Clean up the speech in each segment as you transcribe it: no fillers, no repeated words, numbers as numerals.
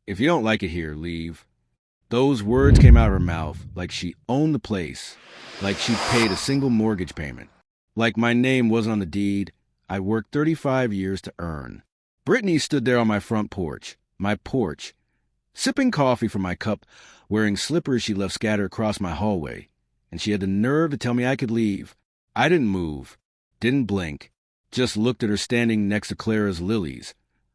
If you don't like it here, leave. Those words came out of her mouth like she owned the place, like she'd paid a single mortgage payment, like my name wasn't on the deed I worked 35 years to earn. Brittany stood there on my porch, sipping coffee from my cup, wearing slippers she left scattered across my hallway, and she had the nerve to tell me I could leave. I didn't move, didn't blink, just looked at her standing next to Clara's lilies,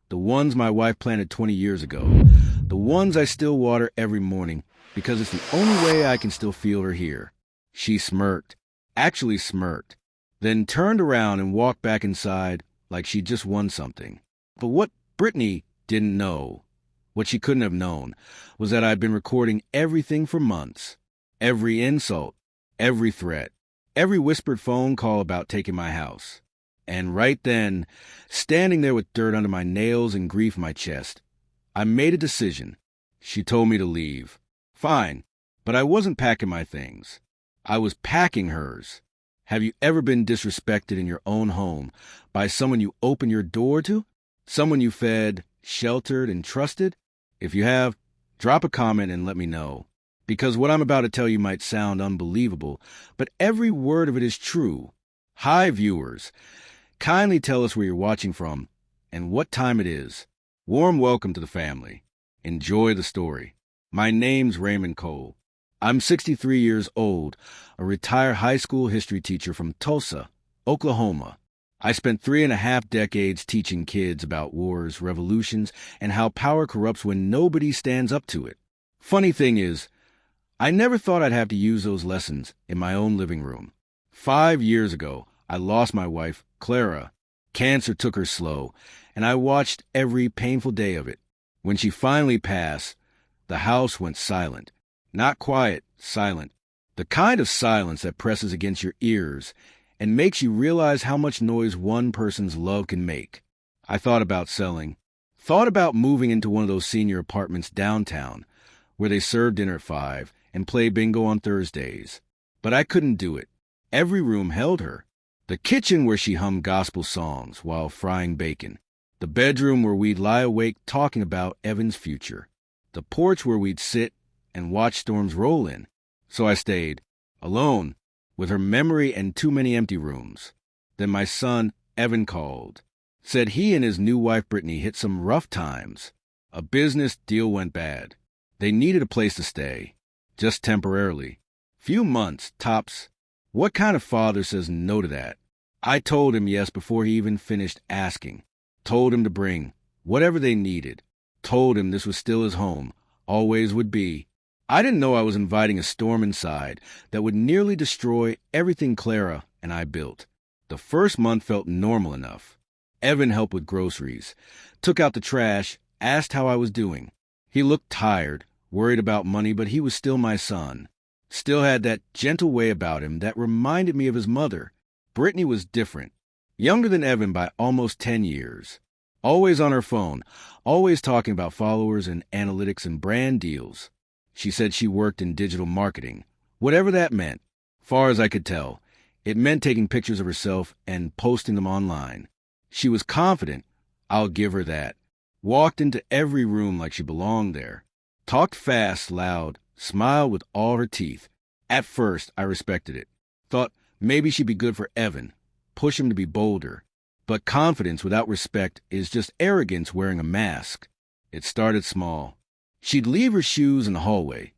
the ones my wife planted 20 years ago, the ones I still water every morning because it's the only way I can still feel her here. She smirked, actually smirked, then turned around and walked back inside like she'd just won something. But what Brittany didn't know, what she couldn't have known, was that I'd been recording everything for months. Every insult, every threat, every whispered phone call about taking my house. And right then, standing there with dirt under my nails and grief in my chest, I made a decision. She told me to leave. Fine, but I wasn't packing my things. I was packing hers. Have you ever been disrespected in your own home by someone you opened your door to? Someone you fed, sheltered, and trusted? If you have, drop a comment and let me know. Because what I'm about to tell you might sound unbelievable, but every word of it is true. Hi, viewers. Kindly tell us where you're watching from and what time it is. Warm welcome to the family. Enjoy the story. My name's Raymond Cole. I'm 63 years old, a retired high school history teacher from Tulsa, Oklahoma. I spent 3.5 decades teaching kids about wars, revolutions, and how power corrupts when nobody stands up to it. Funny thing is, I never thought I'd have to use those lessons in my own living room. 5 years ago, I lost my wife, Clara. Cancer took her slow, and I watched every painful day of it. When she finally passed, the house went silent. Not quiet, silent. The kind of silence that presses against your ears and makes you realize how much noise one person's love can make. I thought about selling. Thought about moving into one of those senior apartments downtown, where they serve dinner at 5 and play bingo on Thursdays. But I couldn't do it. Every room held her. The kitchen where she hummed gospel songs while frying bacon. The bedroom where we'd lie awake talking about Evan's future. The porch where we'd sit and watch storms roll in. So I stayed, alone, with her memory and too many empty rooms. Then my son, Evan, called. Said he and his new wife, Brittany, hit some rough times. A business deal went bad. They needed a place to stay. Just temporarily. Few months, tops. What kind of father says no to that? I told him yes before he even finished asking. Told him to bring whatever they needed. Told him this was still his home. Always would be. I didn't know I was inviting a storm inside that would nearly destroy everything Clara and I built. The first month felt normal enough. Evan helped with groceries, took out the trash, asked how I was doing. He looked tired, worried about money, but he was still my son. Still had that gentle way about him that reminded me of his mother. Brittany was different. Younger than Evan by almost 10 years. Always on her phone, always talking about followers and analytics and brand deals. She said she worked in digital marketing, whatever that meant. Far as I could tell, it meant taking pictures of herself and posting them online. She was confident, I'll give her that. Walked into every room like she belonged there. Talked fast, loud, smiled with all her teeth. At first, I respected it. Thought maybe she'd be good for Evan, push him to be bolder. But confidence without respect is just arrogance wearing a mask. It started small. She'd leave her shoes in the hallway,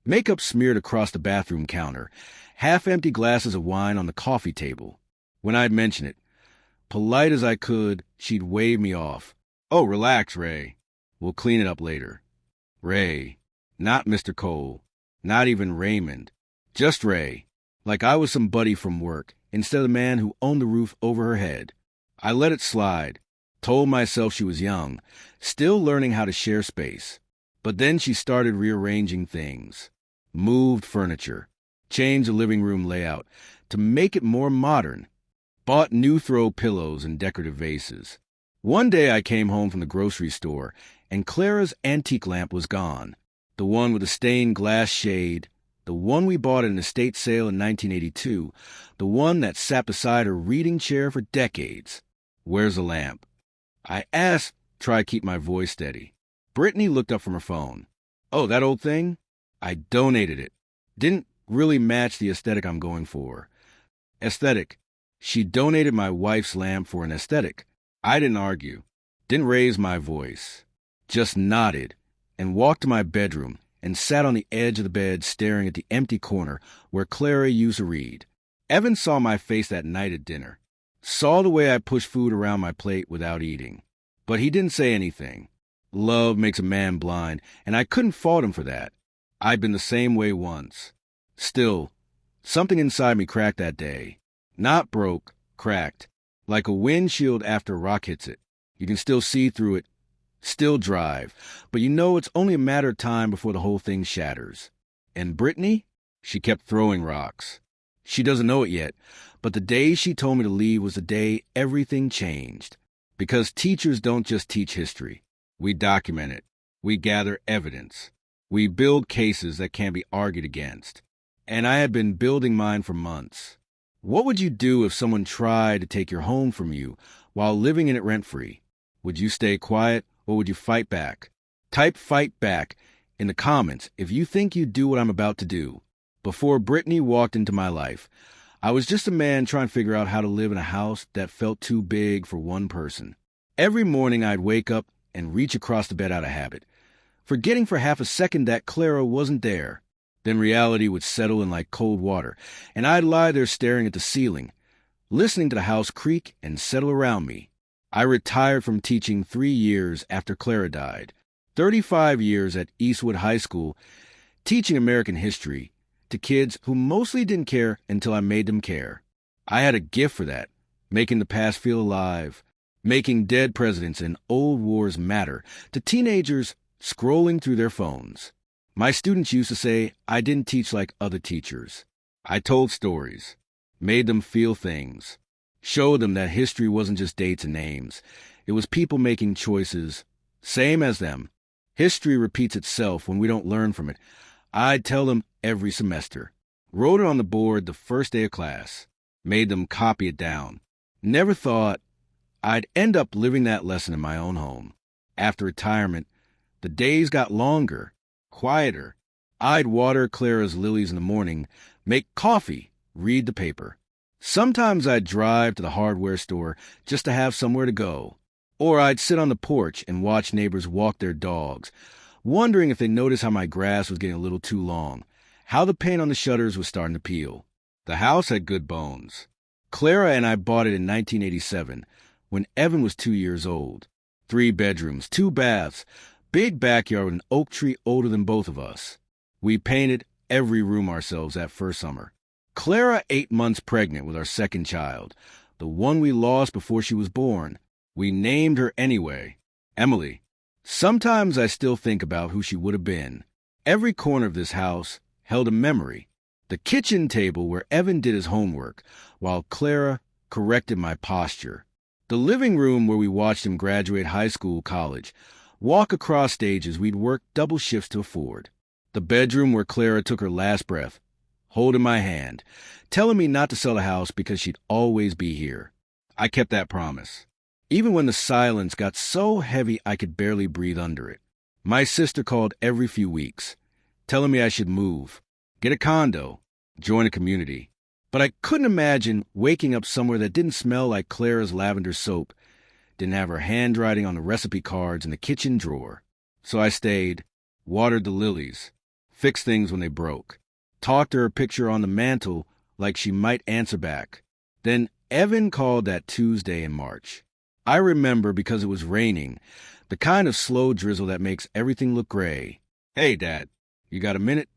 makeup smeared across the bathroom counter, half-empty glasses of wine on the coffee table. When I'd mention it, polite as I could, she'd wave me off. Oh, relax, Ray. We'll clean it up later. Ray. Not Mr. Cole. Not even Raymond. Just Ray. Like I was some buddy from work, instead of the man who owned the roof over her head. I let it slide. Told myself she was young, still learning how to share space. But then she started rearranging things. Moved furniture. Changed the living room layout to make it more modern. Bought new throw pillows and decorative vases. One day I came home from the grocery store, and Clara's antique lamp was gone. The one with the stained glass shade, the one we bought at an estate sale in 1982, the one that sat beside her reading chair for decades. Where's the lamp? I asked, try to keep my voice steady. Brittany looked up from her phone. Oh, that old thing? I donated it. Didn't really match the aesthetic I'm going for. Aesthetic. She donated my wife's lamp for an aesthetic. I didn't argue. Didn't raise my voice. Just nodded and walked to my bedroom and sat on the edge of the bed staring at the empty corner where Clara used to read. Evan saw my face that night at dinner. Saw the way I pushed food around my plate without eating. But he didn't say anything. Love makes a man blind, and I couldn't fault him for that. I'd been the same way once. Still, something inside me cracked that day. Not broke, cracked. Like a windshield after a rock hits it. You can still see through it, still drive, but you know it's only a matter of time before the whole thing shatters. And Brittany? She kept throwing rocks. She doesn't know it yet, but the day she told me to leave was the day everything changed. Because teachers don't just teach history. We document it. We gather evidence. We build cases that can't be argued against. And I had been building mine for months. What would you do if someone tried to take your home from you while living in it rent-free? Would you stay quiet or would you fight back? Type "fight back" in the comments if you think you'd do what I'm about to do. Before Brittany walked into my life, I was just a man trying to figure out how to live in a house that felt too big for one person. Every morning I'd wake up and reach across the bed out of habit, forgetting for half a second that Clara wasn't there. Then reality would settle in like cold water, and I'd lie there staring at the ceiling, listening to the house creak and settle around me. I retired from teaching 3 years after Clara died. 35 years at Eastwood High School, teaching American history to kids who mostly didn't care until I made them care. I had a gift for that, making the past feel alive, making dead presidents and old wars matter to teenagers scrolling through their phones. My students used to say I didn't teach like other teachers. I told stories, made them feel things, showed them that history wasn't just dates and names. It was people making choices, same as them. History repeats itself when we don't learn from it. I'd tell them every semester. Wrote it on the board the first day of class. Made them copy it down. Never thought I'd end up living that lesson in my own home. After retirement, the days got longer, quieter. I'd water Clara's lilies in the morning, make coffee, read the paper. Sometimes I'd drive to the hardware store just to have somewhere to go. Or I'd sit on the porch and watch neighbors walk their dogs, wondering if they noticed how my grass was getting a little too long, how the paint on the shutters was starting to peel. The house had good bones. Clara and I bought it in 1987, when Evan was 2 years old. 3 bedrooms, 2 baths, big backyard with an oak tree older than both of us. We painted every room ourselves that first summer. Clara 8 months pregnant with our second child, the one we lost before she was born. We named her anyway, Emily. Sometimes I still think about who she would have been. Every corner of this house held a memory. The kitchen table where Evan did his homework, while Clara corrected my posture. The living room where we watched him graduate high school, college, walk across stages we'd worked double shifts to afford. The bedroom where Clara took her last breath, holding my hand, telling me not to sell the house because she'd always be here. I kept that promise, even when the silence got so heavy I could barely breathe under it. My sister called every few weeks, telling me I should move, get a condo, join a community. But I couldn't imagine waking up somewhere that didn't smell like Clara's lavender soap, didn't have her handwriting on the recipe cards in the kitchen drawer. So I stayed, watered the lilies, fixed things when they broke, talked to her picture on the mantle like she might answer back. Then Evan called that Tuesday in March. I remember because it was raining, the kind of slow drizzle that makes everything look gray. "Hey, Dad, you got a minute?"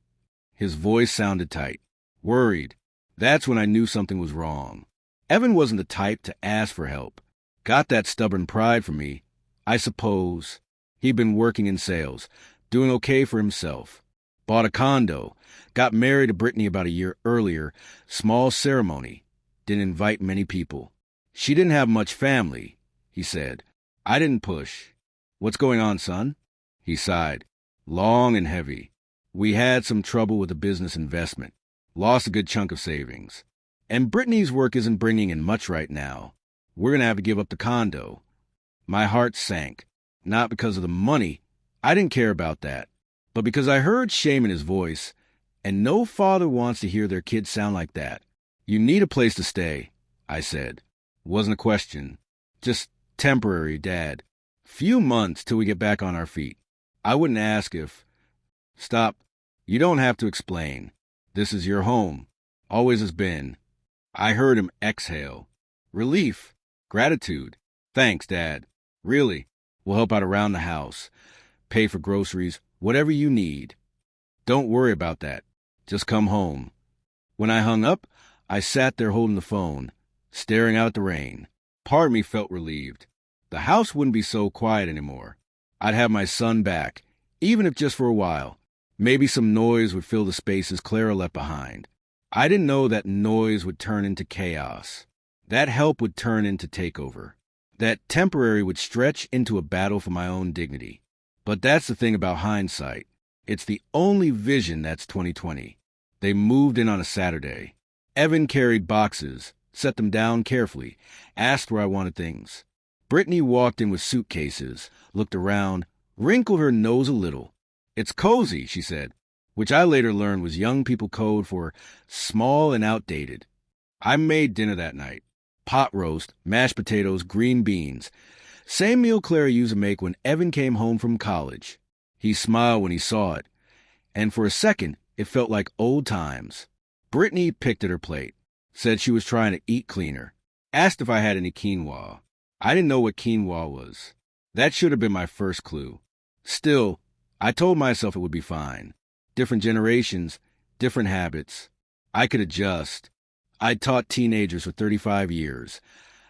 His voice sounded tight, worried. That's when I knew something was wrong. Evan wasn't the type to ask for help. Got that stubborn pride from me, I suppose. He'd been working in sales, doing okay for himself. Bought a condo, got married to Brittany about a year earlier, small ceremony, didn't invite many people. She didn't have much family, he said. I didn't push. "What's going on, son?" He sighed, long and heavy. We had some trouble with a business investment. Lost a good chunk of savings. And Brittany's work isn't bringing in much right now. We're going to have to give up the condo. My heart sank, not because of the money. I didn't care about that. But because I heard shame in his voice, and no father wants to hear their kid sound like that. You need a place to stay, I said. Wasn't a question. Just temporary, Dad. Few months till we get back on our feet. I wouldn't ask if... Stop. You don't have to explain. This is your home. Always has been. I heard him exhale. Relief. Gratitude. Thanks, Dad. Really. We'll help out around the house. Pay for groceries. Whatever you need. Don't worry about that. Just come home. When I hung up, I sat there holding the phone, staring out at the rain. Part of me felt relieved. The house wouldn't be so quiet anymore. I'd have my son back, even if just for a while. Maybe some noise would fill the spaces Clara left behind. I didn't know that noise would turn into chaos. That help would turn into takeover. That temporary would stretch into a battle for my own dignity. But that's the thing about hindsight. It's the only vision that's 2020. They moved in on a Saturday. Evan carried boxes, set them down carefully, asked where I wanted things. Brittany walked in with suitcases, looked around, wrinkled her nose a little. It's cozy, she said, which I later learned was young people code for small and outdated. I made dinner that night. Pot roast, mashed potatoes, green beans. Same meal Clara used to make when Evan came home from college. He smiled when he saw it, and for a second, it felt like old times. Brittany picked at her plate, said she was trying to eat cleaner, asked if I had any quinoa. I didn't know what quinoa was. That should have been my first clue. Still, I told myself it would be fine. Different generations, different habits. I could adjust. I'd taught teenagers for 35 years.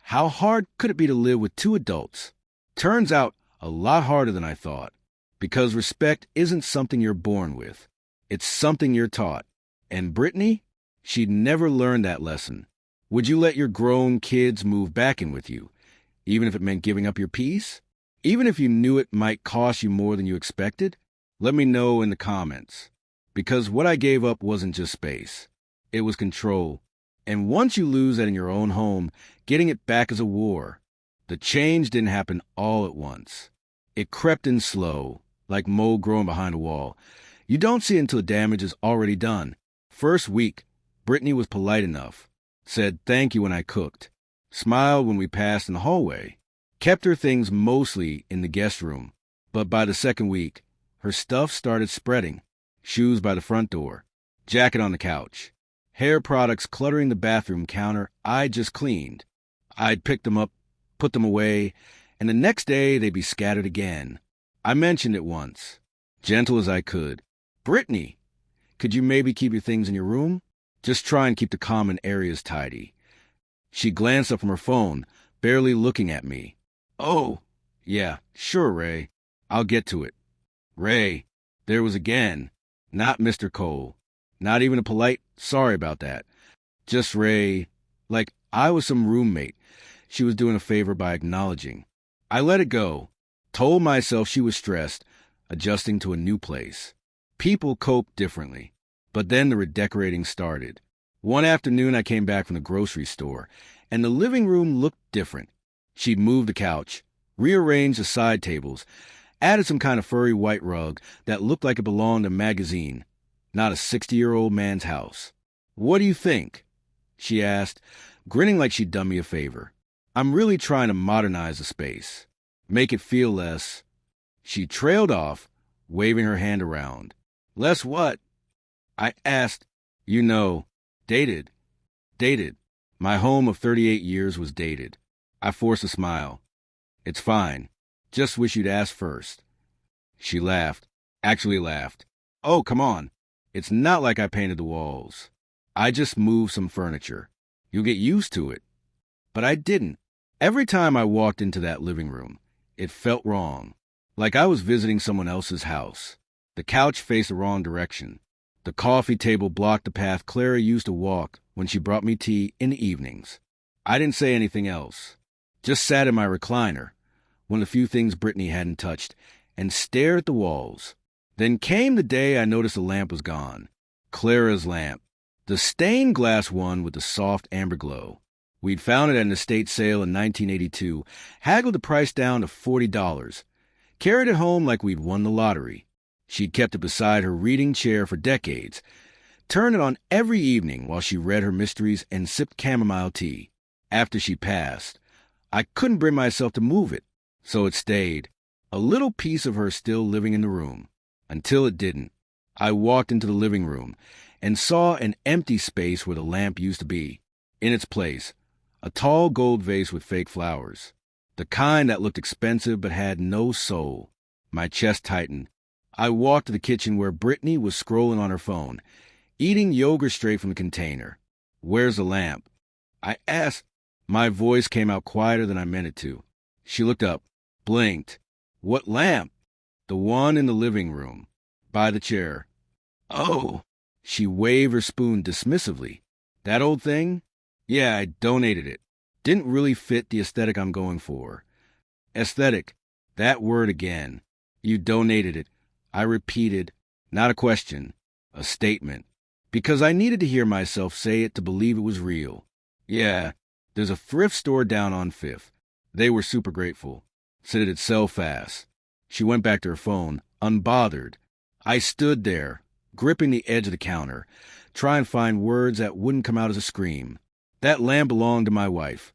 How hard could it be to live with two adults? Turns out, a lot harder than I thought. Because respect isn't something you're born with. It's something you're taught. And Brittany? She'd never learned that lesson. Would you let your grown kids move back in with you, even if it meant giving up your peace? Even if you knew it might cost you more than you expected? Let me know in the comments. Because what I gave up wasn't just space. It was control. And once you lose that in your own home, getting it back is a war. The change didn't happen all at once. It crept in slow, like mold growing behind a wall. You don't see it until the damage is already done. First week, Brittany was polite enough, said thank you when I cooked, smiled when we passed in the hallway, kept her things mostly in the guest room. But by the second week, her stuff started spreading. Shoes by the front door, jacket on the couch, hair products cluttering the bathroom counter I just cleaned. I'd pick them up, put them away, and the next day they'd be scattered again. I mentioned it once, gentle as I could. Brittany, could you maybe keep your things in your room? Just try and keep the common areas tidy. She glanced up from her phone, barely looking at me. Oh, yeah, sure, Ray. I'll get to it. Ray, there was again. Not Mr. Cole. Not even a polite, sorry about that. Just Ray, like I was some roommate. She was doing a favor by acknowledging. I let it go. Told myself she was stressed, adjusting to a new place. People cope differently. But then the redecorating started. One afternoon I came back from the grocery store, and the living room looked different. She'd moved the couch, rearranged the side tables, added some kind of furry white rug that looked like it belonged to a magazine, not a 60-year-old man's house. What do you think? She asked, grinning like she'd done me a favor. I'm really trying to modernize the space, make it feel less. She trailed off, waving her hand around. Less what? I asked. You know, dated. Dated. My home of 38 years was dated. I forced a smile. It's fine. Just wish you'd asked first. She laughed. Actually laughed. Oh, come on. It's not like I painted the walls. I just moved some furniture. You'll get used to it. But I didn't. Every time I walked into that living room, it felt wrong. Like I was visiting someone else's house. The couch faced the wrong direction. The coffee table blocked the path Clara used to walk when she brought me tea in the evenings. I didn't say anything else. Just sat in my recliner, one of the few things Brittany hadn't touched, and stared at the walls. Then came the day I noticed the lamp was gone. Clara's lamp. The stained glass one with the soft amber glow. We'd found it at an estate sale in 1982, haggled the price down to $40. carried it home like we'd won the lottery. She'd kept it beside her reading chair for decades, turned it on every evening while she read her mysteries and sipped chamomile tea. After she passed, I couldn't bring myself to move it, so it stayed, a little piece of her still living in the room. Until it didn't. I walked into the living room and saw an empty space where the lamp used to be. In its place, a tall gold vase with fake flowers. The kind that looked expensive but had no soul. My chest tightened. I walked to the kitchen where Brittany was scrolling on her phone, eating yogurt straight from the container. "Where's the lamp?" I asked. My voice came out quieter than I meant it to. She looked up, blinked. "What lamp?" "The one in the living room, by the chair." "Oh." She waved her spoon dismissively. "That old thing?" "Yeah, I donated it. Didn't really fit the aesthetic I'm going for." Aesthetic. That word again. "You donated it." I repeated, not a question, a statement, because I needed to hear myself say it to believe it was real. "Yeah, there's a thrift store down on Fifth. They were super grateful. Said it'd sell fast." She went back to her phone, unbothered. I stood there, gripping the edge of the counter, trying to find words that wouldn't come out as a scream. "That lamp belonged to my wife."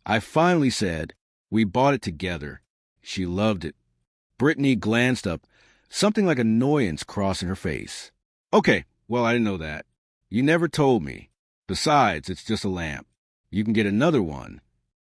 I finally said, "We bought it together. She loved it." Brittany glanced up, something like annoyance crossing her face. "Okay, well, I didn't know that. You never told me. Besides, it's just a lamp. You can get another one."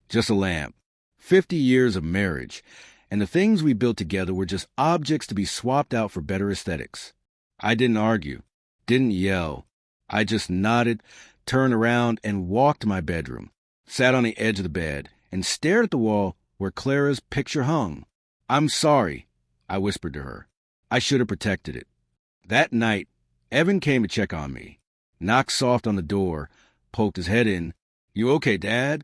Just a lamp. 50 years of marriage, and the things we built together were just objects to be swapped out for better aesthetics. I didn't argue, didn't yell. I just nodded, turned around, and walked to my bedroom, sat on the edge of the bed, and stared at the wall where Clara's picture hung. "I'm sorry," I whispered to her. "I should have protected it." That night, Evan came to check on me, knocked soft on the door, poked his head in. "You okay, Dad?"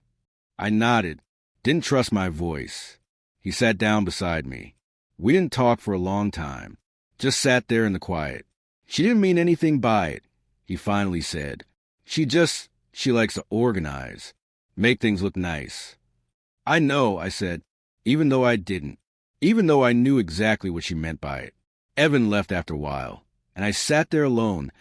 I nodded, didn't trust my voice. He sat down beside me. We didn't talk for a long time, just sat there in the quiet. "She didn't mean anything by it," he finally said. She likes to organize, make things look nice." "I know," I said, even though I didn't, even though I knew exactly what she meant by it. Evan left after a while, and I sat there alone,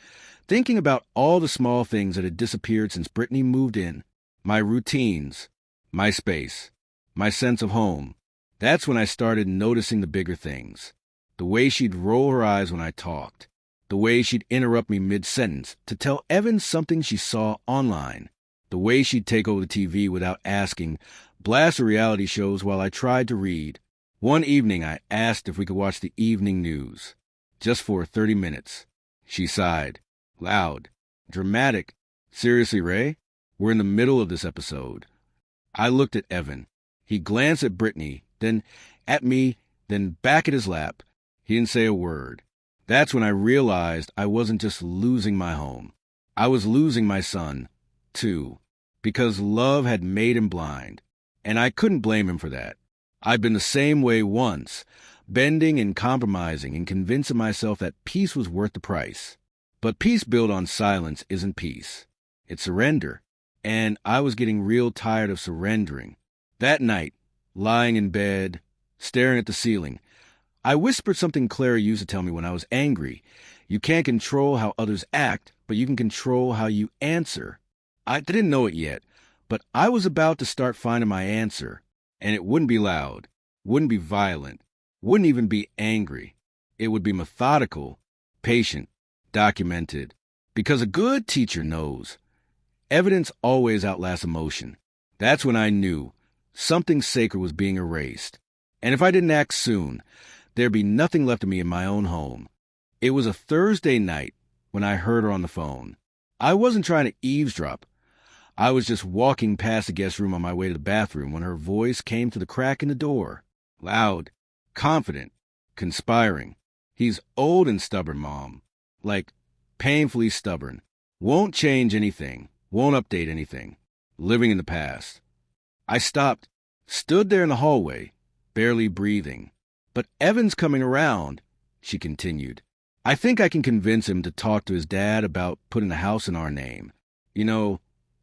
thinking about all the small things that had disappeared since Brittany moved in. My routines, my space, my sense of home. That's when I started noticing the bigger things. The way she'd roll her eyes when I talked. The way she'd interrupt me mid-sentence to tell Evan something she saw online. The way she'd take over the TV without asking, blast the reality shows while I tried to read. One evening I asked if we could watch the evening news, just for 30 minutes. She sighed, loud, dramatic. "Seriously, Ray? We're in the middle of this episode." I looked at Evan. He glanced at Brittany, then at me, then back at his lap. He didn't say a word. That's when I realized I wasn't just losing my home. I was losing my son, too, because love had made him blind. And I couldn't blame him for that. I'd been the same way once, bending and compromising and convincing myself that peace was worth the price. But peace built on silence isn't peace. It's surrender. And I was getting real tired of surrendering. That night, lying in bed, staring at the ceiling, I whispered something Clara used to tell me when I was angry. You can't control how others act, but you can control how you answer. I didn't know it yet, but I was about to start finding my answer. And it wouldn't be loud, wouldn't be violent, wouldn't even be angry. It would be methodical, patient, documented. Because a good teacher knows. Evidence always outlasts emotion. That's when I knew something sacred was being erased. And if I didn't act soon, there'd be nothing left of me in my own home. It was a Thursday night when I heard her on the phone. I wasn't trying to eavesdrop. I was just walking past the guest room on my way to the bathroom when her voice came to the crack in the door. Loud, confident, conspiring. "He's old and stubborn, Mom. Like, painfully stubborn. Won't change anything. Won't update anything. Living in the past." I stopped, stood there in the hallway, barely breathing. "But Evan's coming around," she continued. "I think I can convince him to talk to his dad about putting the house in our name.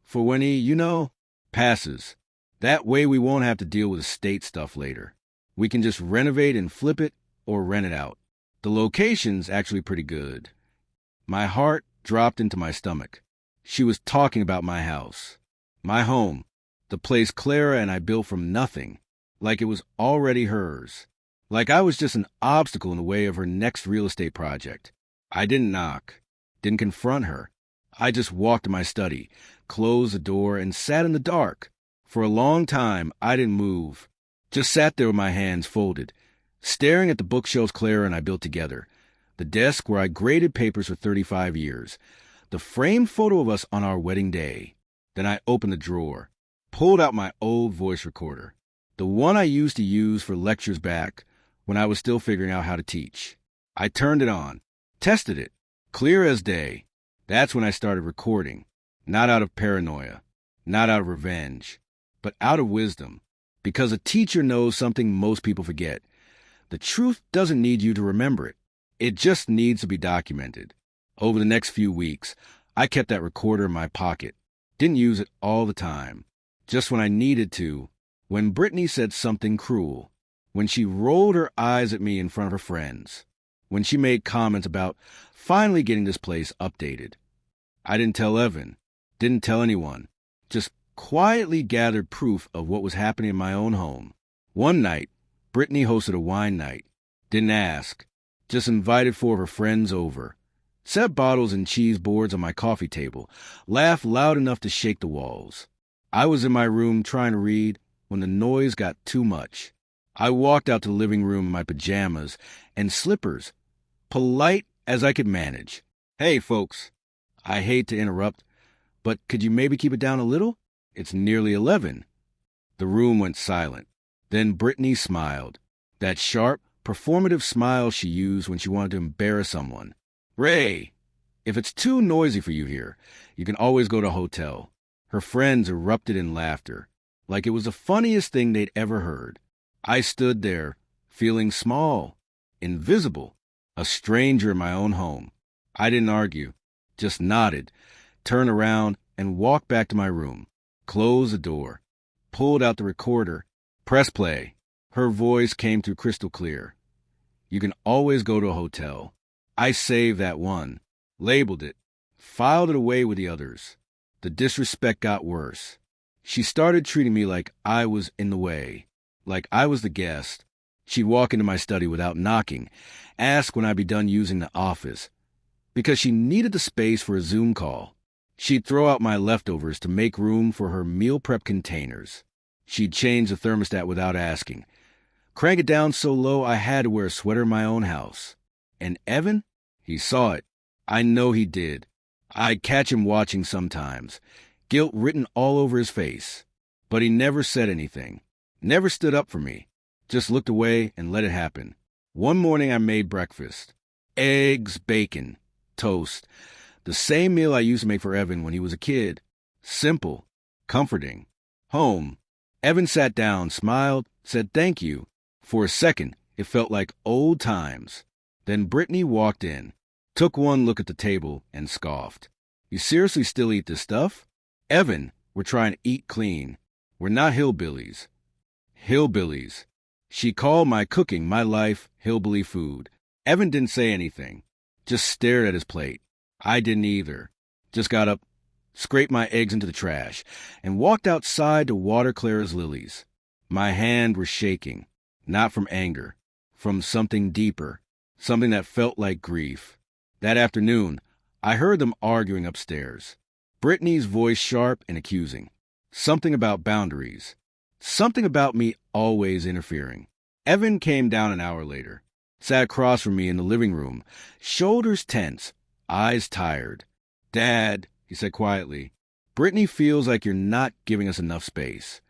For when he, passes. That way we won't have to deal with estate stuff later." We can just renovate and flip it or rent it out. The location's actually pretty good. My heart dropped into my stomach. She was talking about my house, my home, the place Clara and I built from nothing, like it was already hers, like I was just an obstacle in the way of her next real estate project. I didn't knock, didn't confront her. I just walked to my study, closed the door, and sat in the dark. For a long time, I didn't move, just sat there with my hands folded, staring at the bookshelves Clara and I built together, the desk where I graded papers for 35 years, the framed photo of us on our wedding day. Then I opened the drawer, pulled out my old voice recorder, the one I used to use for lectures back when I was still figuring out how to teach. I turned it on, tested it, clear as day. That's when I started recording, not out of paranoia, not out of revenge, but out of wisdom. Because a teacher knows something most people forget. The truth doesn't need you to remember it. It just needs to be documented. Over the next few weeks, I kept that recorder in my pocket. Didn't use it all the time. Just when I needed to. When Brittany said something cruel. When she rolled her eyes at me in front of her friends. When she made comments about finally getting this place updated. I didn't tell Evan. Didn't tell anyone. Just quietly gathered proof of what was happening in my own home. One night, Brittany hosted a wine night. Didn't ask. Just invited 4 of her friends over. Set bottles and cheese boards on my coffee table. Laughed loud enough to shake the walls. I was in my room trying to read when the noise got too much. I walked out to the living room in my pajamas and slippers, polite as I could manage. Hey, folks, I hate to interrupt, but could you maybe keep it down a little? It's nearly 11. The room went silent. Then Brittany smiled. That sharp, performative smile she used when she wanted to embarrass someone. Ray, if it's too noisy for you here, you can always go to a hotel. Her friends erupted in laughter, like it was the funniest thing they'd ever heard. I stood there, feeling small, invisible, a stranger in my own home. I didn't argue, just nodded, turned around, and walked back to my room, closed the door, pulled out the recorder, pressed play. Her voice came through crystal clear. You can always go to a hotel. I saved that one, labeled it, filed it away with the others. The disrespect got worse. She started treating me like I was in the way, like I was the guest. She'd walk into my study without knocking, ask when I'd be done using the office, because she needed the space for a Zoom call. She'd throw out my leftovers to make room for her meal prep containers. She'd change the thermostat without asking, crank it down so low I had to wear a sweater in my own house. And Evan? He saw it. I know he did. I'd catch him watching sometimes, guilt written all over his face. But he never said anything, never stood up for me, just looked away and let it happen. One morning I made breakfast. Eggs, bacon, toast. The same meal I used to make for Evan when he was a kid. Simple, comforting. Home. Evan sat down, smiled, said thank you. For a second, it felt like old times. Then Brittany walked in, took one look at the table, and scoffed. You seriously still eat this stuff? Evan, we're trying to eat clean. We're not hillbillies. Hillbillies. She called my cooking, my life, hillbilly food. Evan didn't say anything, just stared at his plate. I didn't either. Just got up, scraped my eggs into the trash, and walked outside to water Clara's lilies. My hand was shaking, not from anger, from something deeper, something that felt like grief. That afternoon, I heard them arguing upstairs. Brittany's voice sharp and accusing. Something about boundaries. Something about me always interfering. Evan came down an hour later, sat across from me in the living room, shoulders tense, eyes tired. Dad, he said quietly, Brittany feels like you're not giving us enough space.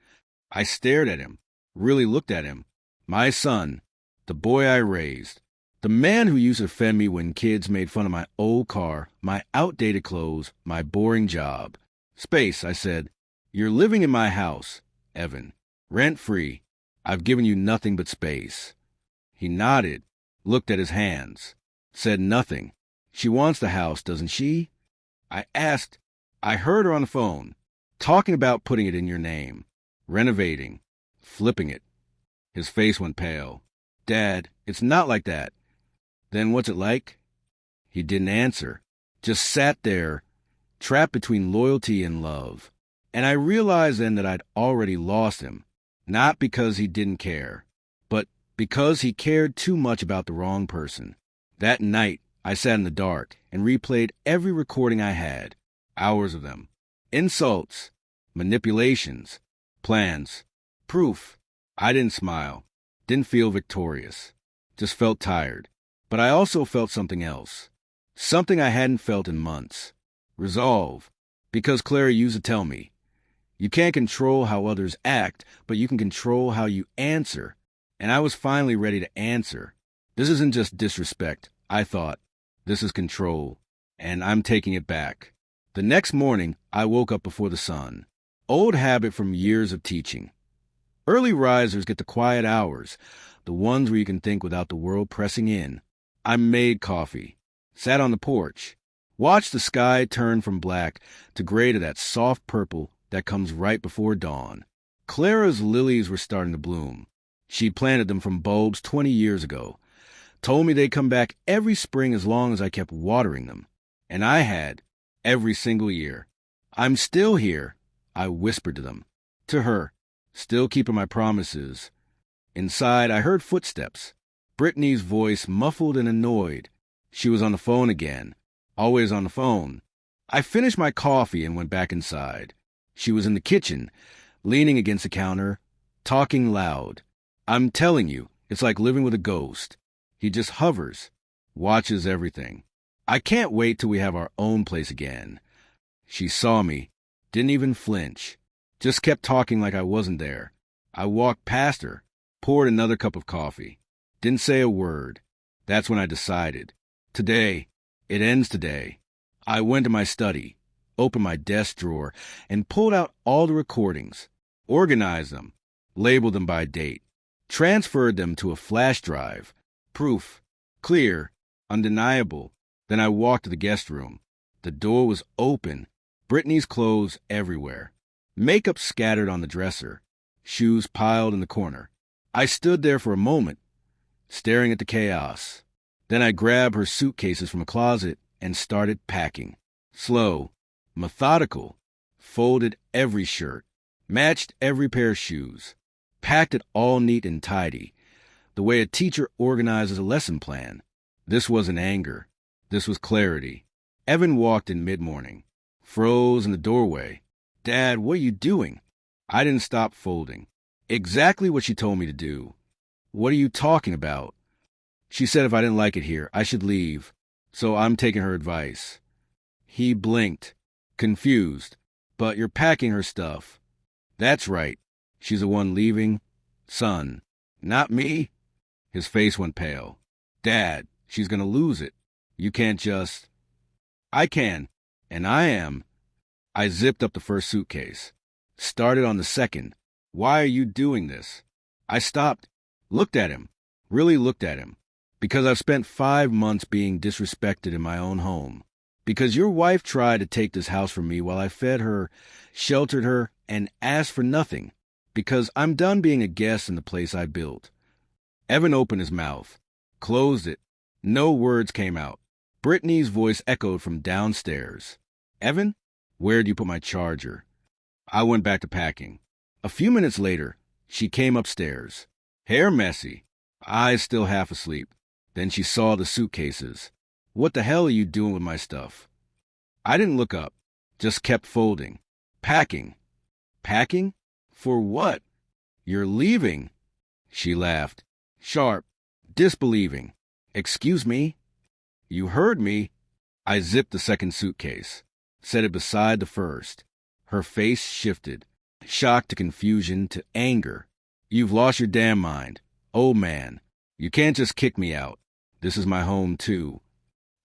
I stared at him, really looked at him. My son, the boy I raised, the man who used to defend me when kids made fun of my old car, my outdated clothes, my boring job. Space, I said. You're living in my house, Evan. Rent-free. I've given you nothing but space. He nodded, looked at his hands, said nothing. She wants the house, doesn't she? I asked. I heard her on the phone, talking about putting it in your name, renovating, flipping it. His face went pale. Dad, it's not like that. Then what's it like? He didn't answer, just sat there, trapped between loyalty and love. And I realized then that I'd already lost him, not because he didn't care, but because he cared too much about the wrong person. That night, I sat in the dark and replayed every recording I had, hours of them. Insults, manipulations, plans, proof. I didn't smile, didn't feel victorious, just felt tired. But I also felt something else, something I hadn't felt in months. Resolve. Because Clara used to tell me, you can't control how others act, but you can control how you answer. And I was finally ready to answer. This isn't just disrespect, I thought. This is control, and I'm taking it back. The next morning, I woke up before the sun. Old habit from years of teaching. Early risers get the quiet hours, the ones where you can think without the world pressing in. I made coffee, sat on the porch, watched the sky turn from black to gray to that soft purple that comes right before dawn. Clara's lilies were starting to bloom. She'd planted them from bulbs 20 years ago, told me they'd come back every spring as long as I kept watering them. And I had, every single year. I'm still here, I whispered to them. To her, still keeping my promises. Inside, I heard footsteps. Brittany's voice muffled and annoyed. She was on the phone again, always on the phone. I finished my coffee and went back inside. She was in the kitchen, leaning against the counter, talking loud. I'm telling you, it's like living with a ghost. He just hovers, watches everything. I can't wait till we have our own place again. She saw me, didn't even flinch, just kept talking like I wasn't there. I walked past her, poured another cup of coffee, didn't say a word. That's when I decided. Today, it ends today. I went to my study, opened my desk drawer, and pulled out all the recordings, organized them, labeled them by date, transferred them to a flash drive. Proof, clear, undeniable. Then I walked to the guest room. The door was open, Brittany's clothes everywhere, makeup scattered on the dresser, shoes piled in the corner. I stood there for a moment, staring at the chaos. Then I grabbed her suitcases from a closet and started packing. Slow, methodical, folded every shirt, matched every pair of shoes, packed it all neat and tidy, the way a teacher organizes a lesson plan. This wasn't anger. This was clarity. Evan walked in mid-morning, froze in the doorway. Dad, what are you doing? I didn't stop folding. Exactly what she told me to do. What are you talking about? She said if I didn't like it here, I should leave. So I'm taking her advice. He blinked, confused. But you're packing her stuff. That's right. She's the one leaving. Son, not me. His face went pale. Dad, she's going to lose it. You can't just... I can, and I am. I zipped up the first suitcase, started on the second. Why are you doing this? I stopped, looked at him, really looked at him, because I've spent 5 months being disrespected in my own home, because your wife tried to take this house from me while I fed her, sheltered her, and asked for nothing, because I'm done being a guest in the place I built. Evan opened his mouth, closed it. No words came out. Brittany's voice echoed from downstairs. Evan, where'd you put my charger? I went back to packing. A few minutes later, she came upstairs, hair messy, eyes still half asleep. Then she saw the suitcases. What the hell are you doing with my stuff? I didn't look up, just kept folding. Packing. Packing? For what? You're leaving. She laughed, sharp, disbelieving. Excuse me? You heard me. I zipped the second suitcase, set it beside the first. Her face shifted, shock to confusion to anger. You've lost your damn mind. Old man, you can't just kick me out. This is my home, too.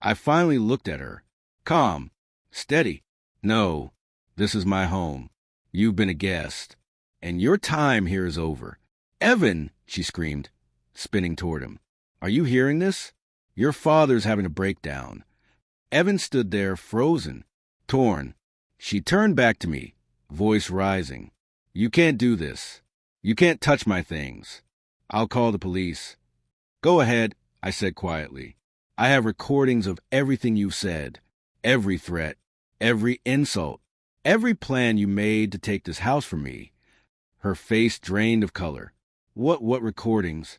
I finally looked at her. Calm, steady. No, this is my home. You've been a guest, and your time here is over. Evan, she screamed, spinning toward him. Are you hearing this? Your father's having a breakdown. Evan stood there, frozen, torn. She turned back to me, voice rising. You can't do this. You can't touch my things. I'll call the police. Go ahead, I said quietly. I have recordings of everything you've said, every threat, every insult, every plan you made to take this house from me. Her face drained of color. What recordings?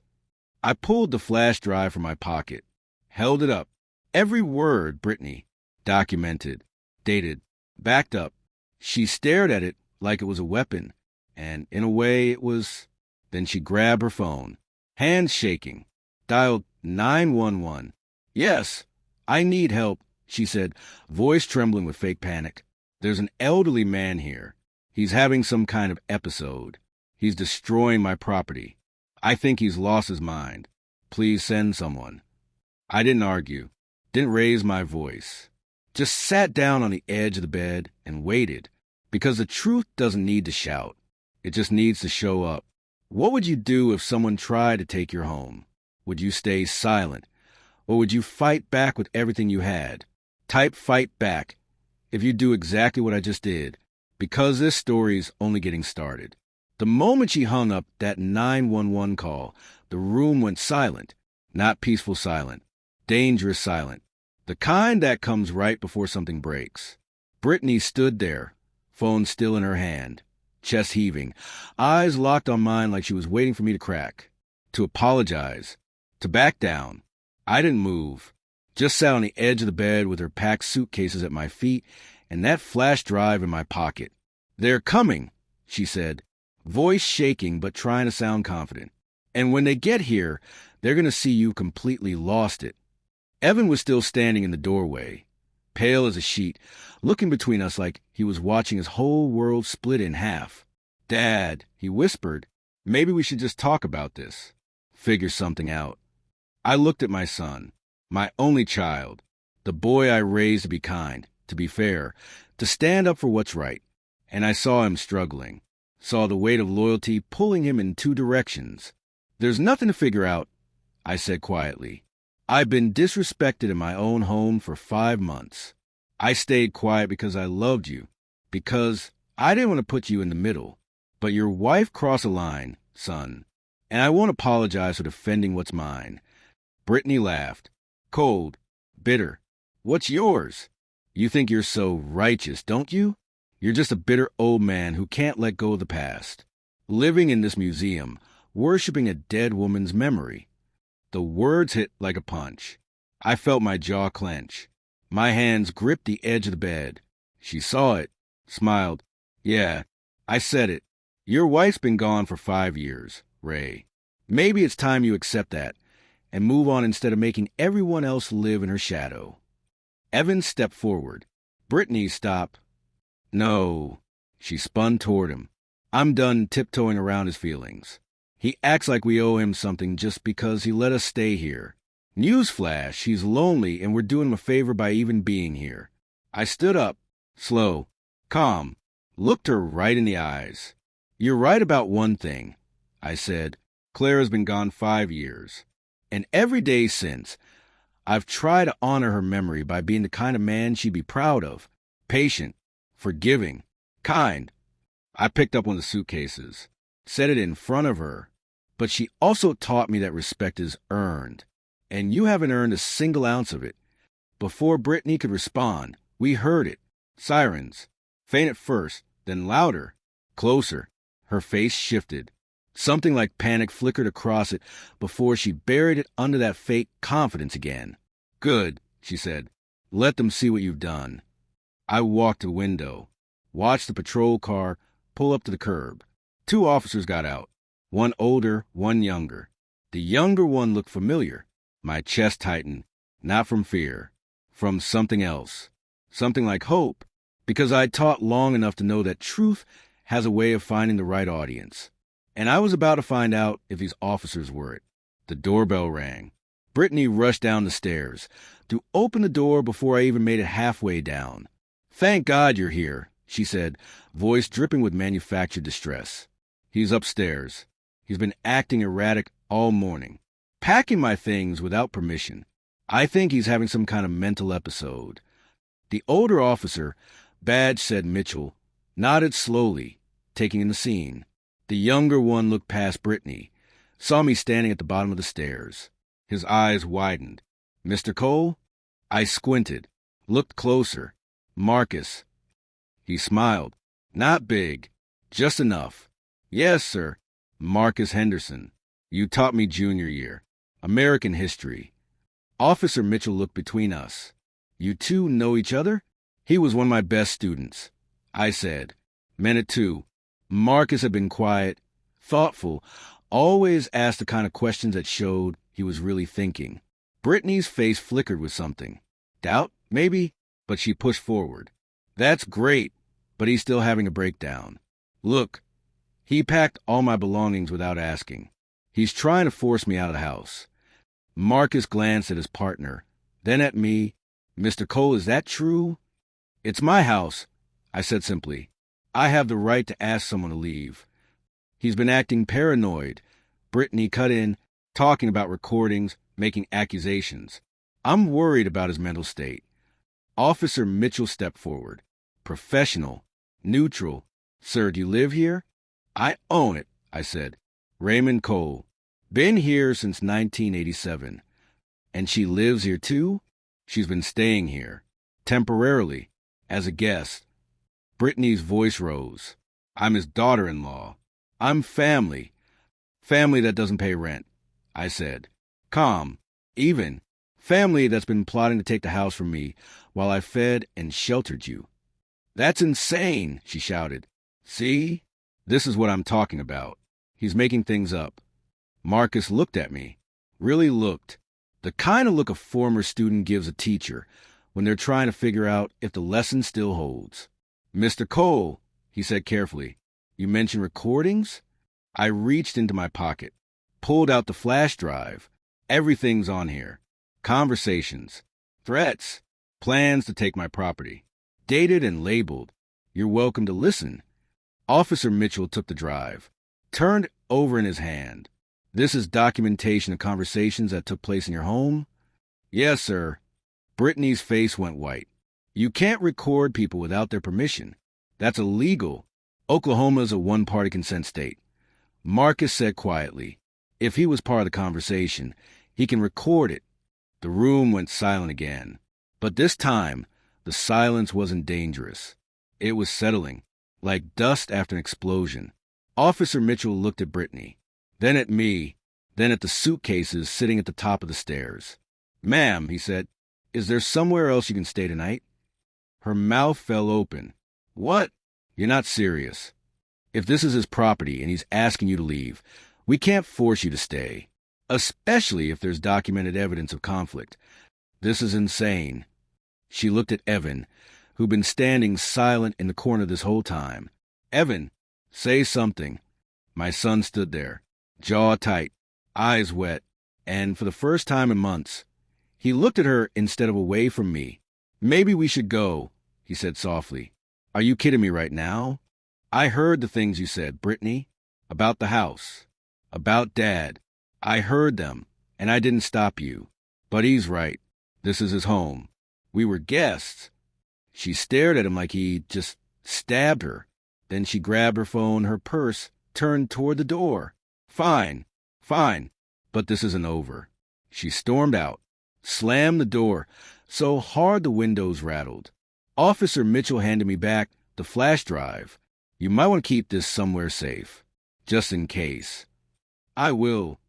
I pulled the flash drive from my pocket, held it up. Every word, Brittany. Documented, dated, backed up. She stared at it like it was a weapon, and in a way it was. Then she grabbed her phone, hands shaking, dialed 911. Yes, I need help, she said, voice trembling with fake panic. There's an elderly man here. He's having some kind of episode. He's destroying my property. I think he's lost his mind. Please send someone. I didn't argue, didn't raise my voice. Just sat down on the edge of the bed and waited, because the truth doesn't need to shout. It just needs to show up. What would you do if someone tried to take your home? Would you stay silent? Or would you fight back with everything you had? Type fight back if you do exactly what I just did, because this story's only getting started. The moment she hung up that 911 call, the room went silent. Not peaceful silent, dangerous silent. The kind that comes right before something breaks. Brittany stood there, phone still in her hand, chest heaving, eyes locked on mine like she was waiting for me to crack, to apologize, to back down. I didn't move, just sat on the edge of the bed with her packed suitcases at my feet and that flash drive in my pocket. They're coming, she said, voice shaking but trying to sound confident. And when they get here, they're going to see you completely lost it. Evan was still standing in the doorway, pale as a sheet, looking between us like he was watching his whole world split in half. Dad, he whispered, maybe we should just talk about this, figure something out. I looked at my son, my only child, the boy I raised to be kind, to be fair, to stand up for what's right. And I saw him struggling, saw the weight of loyalty pulling him in two directions. There's nothing to figure out, I said quietly. I've been disrespected in my own home for 5 months. I stayed quiet because I loved you, because I didn't want to put you in the middle. But your wife crossed a line, son, and I won't apologize for defending what's mine. Brittany laughed. Cold, bitter. What's yours? You think you're so righteous, don't you? You're just a bitter old man who can't let go of the past. Living in this museum, worshiping a dead woman's memory. The words hit like a punch. I felt my jaw clench. My hands gripped the edge of the bed. She saw it, smiled. Yeah, I said it. Your wife's been gone for 5 years, Ray. Maybe it's time you accept that and move on instead of making everyone else live in her shadow. Evan stepped forward. Brittany stopped. No. She spun toward him. I'm done tiptoeing around his feelings. He acts like we owe him something just because he let us stay here. Newsflash, he's lonely and we're doing him a favor by even being here. I stood up, slow, calm, looked her right in the eyes. You're right about one thing, I said. Clara's been gone 5 years. And every day since, I've tried to honor her memory by being the kind of man she'd be proud of. Patient, forgiving, kind. I picked up one of the suitcases, set it in front of her. But she also taught me that respect is earned. And you haven't earned a single ounce of it. Before Brittany could respond, we heard it. Sirens. Faint at first, then louder. Closer. Her face shifted. Something like panic flickered across it before she buried it under that fake confidence again. Good, she said. Let them see what you've done. I walked to the window, watched the patrol car pull up to the curb. 2 officers got out. One older, one younger. The younger one looked familiar. My chest tightened, not from fear, from something else. Something like hope, because I'd taught long enough to know that truth has a way of finding the right audience. And I was about to find out if these officers were it. The doorbell rang. Brittany rushed down the stairs, to open the door before I even made it halfway down. Thank God you're here, she said, voice dripping with manufactured distress. He's upstairs. He's been acting erratic all morning, packing my things without permission. I think he's having some kind of mental episode. The older officer, badge said Mitchell, nodded slowly, taking in the scene. The younger one looked past Brittany, saw me standing at the bottom of the stairs. His eyes widened. "Mr. Cole?" I squinted, looked closer. "Marcus." He smiled. "Not big. Just enough." "Yes, sir. Marcus Henderson. You taught me junior year. American history." Officer Mitchell looked between us. "You two know each other?" "He was one of my best students," I said. Meant it too. Marcus had been quiet, thoughtful, always asked the kind of questions that showed he was really thinking. Brittany's face flickered with something. Doubt, maybe, but she pushed forward. "That's great, but he's still having a breakdown. Look, he packed all my belongings without asking. He's trying to force me out of the house." Marcus glanced at his partner, then at me. "Mr. Cole, is that true?" "It's my house," I said simply. "I have the right to ask someone to leave." "He's been acting paranoid," Brittany cut in, talking about recordings, making accusations. "I'm worried about his mental state." Officer Mitchell stepped forward. Professional, neutral. "Sir, do you live here?" "I own it," I said. "Raymond Cole. Been here since 1987. "And she lives here too?" "She's been staying here. Temporarily. As a guest." Brittany's voice rose. "I'm his daughter-in-law. I'm family. Family that doesn't pay rent," I said. Calm. Even. Family that's been plotting to take the house from me while I fed and sheltered you." "That's insane," she shouted. "See? This is what I'm talking about. He's making things up." Marcus looked at me. Really looked. The kind of look a former student gives a teacher when they're trying to figure out if the lesson still holds. "Mr. Cole," he said carefully, "you mentioned recordings?" I reached into my pocket, pulled out the flash drive. Everything's on here. Conversations, threats, plans to take my property. Dated and labeled. You're welcome to listen. Officer Mitchell took the drive, turned it over in his hand. "This is documentation of conversations that took place in your home?" "Yes, sir." Brittany's face went white. "You can't record people without their permission. That's illegal. Oklahoma's a one-party consent state." Marcus said quietly, "If he was part of the conversation, he can record it." The room went silent again. But this time, the silence wasn't dangerous. It was settling, like dust after an explosion. Officer Mitchell looked at Brittany, then at me, then at the suitcases sitting at the top of the stairs. "Ma'am," he said, "is there somewhere else you can stay tonight?" Her mouth fell open. "What? You're not serious. If this is his property and he's asking you to leave, we can't force you to stay, especially if there's documented evidence of conflict. This is insane." She looked at Evan, who'd been standing silent in the corner this whole time. "Evan, say something." My son stood there, jaw tight, eyes wet, and for the first time in months, he looked at her instead of away from me. "Maybe we should go," he said softly. "Are you kidding me right now? I heard the things you said, Brittany, about the house, about Dad. I heard them, and I didn't stop you. But he's right. This is his home. We were guests." She stared at him like he'd just stabbed her. Then she grabbed her phone, her purse, turned toward the door. Fine, but this isn't over." She stormed out, slammed the door so hard the windows rattled. Officer Mitchell handed me back the flash drive. "You might want to keep this somewhere safe, just in case." "I will."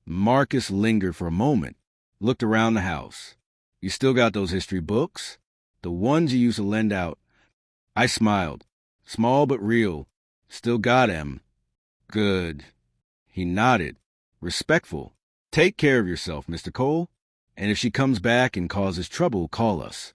Marcus lingered for a moment, looked around the house. "You still got those history books? The ones you used to lend out?" I smiled. "Small but real. Still got 'em." "Good." He nodded, respectful. "Take care of yourself, Mr. Cole. And if she comes back and causes trouble, call us."